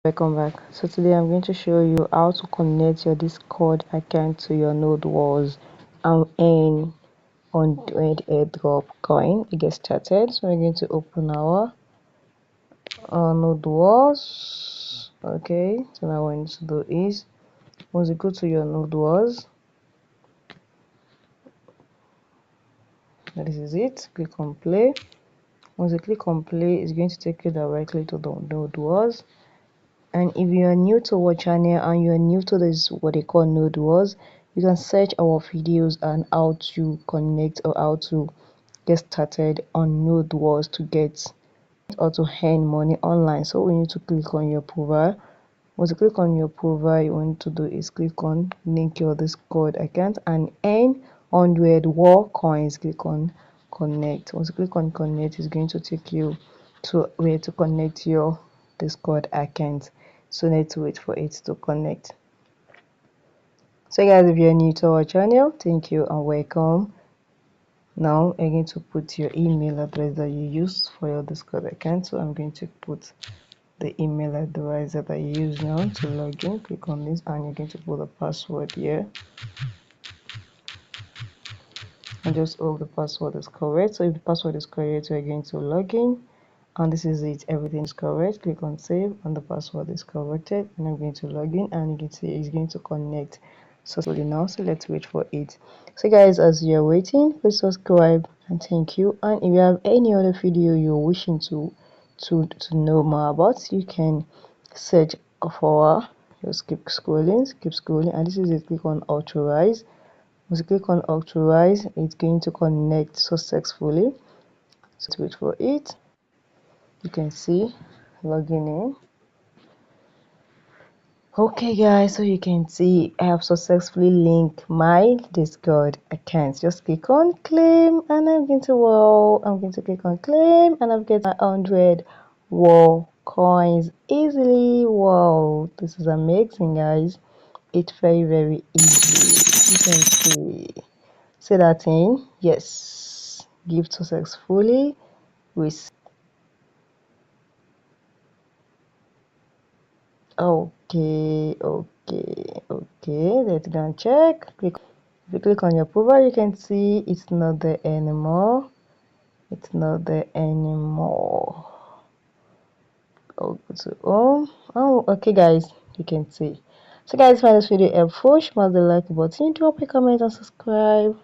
Welcome back. So today I'm going to show you how to connect your Discord account to your Node Wars and earn 100 airdrop coin to get started. So we're going to open our Node Wars. Okay, so now what we need to do is once you go to your Node Wars, this is it. Click on play. Once you click on play, it's going to take you directly to the Node Wars. And if you are new to our channel and you are new to this what they call Node Wars, you can search our videos on how to connect or how to get started on Node Wars to get or to earn money online. So we need to click on your profile. Once you click on your profile, you want to do is click on link your Discord account and earn 100 war coins. Click on connect. Once you click on connect, it's going to take you to where to connect your Discord account. So need to wait for it to connect. So guys, if you're new to our channel, thank you and welcome. Now I'm going to put your email address that you use for your Discord account. So I'm going to put the email address that I use now to log in. Click on this and you're going to put the password here. And just hope the password is correct. So if the password is correct, you're going to log in. And this is it, everything is correct. Click on save and the password is corrected, and I'm going to log in and you can see it's going to connect successfully now. So let's wait for it. So guys, as you're waiting, please subscribe and thank you. And if you have any other video you're wishing to know more about, you can search for just keep scrolling, and this is it. Click on authorize. Once you click on authorize, it's going to connect successfully. So let's wait for it. You can see logging in. Okay guys, so you can see I have successfully linked my Discord account. Just click on claim and I'm going to click on claim and I'm getting 100 war coins easily. Wow, this is amazing guys. It's very easy. You can see that in. Yes, gift successfully with okay, let's go and check. If you click on your profile, you can see it's not there anymore. Oh, go to home. Oh, okay guys, you can see. So guys, find this video helpful, smash the like button, drop a comment and subscribe.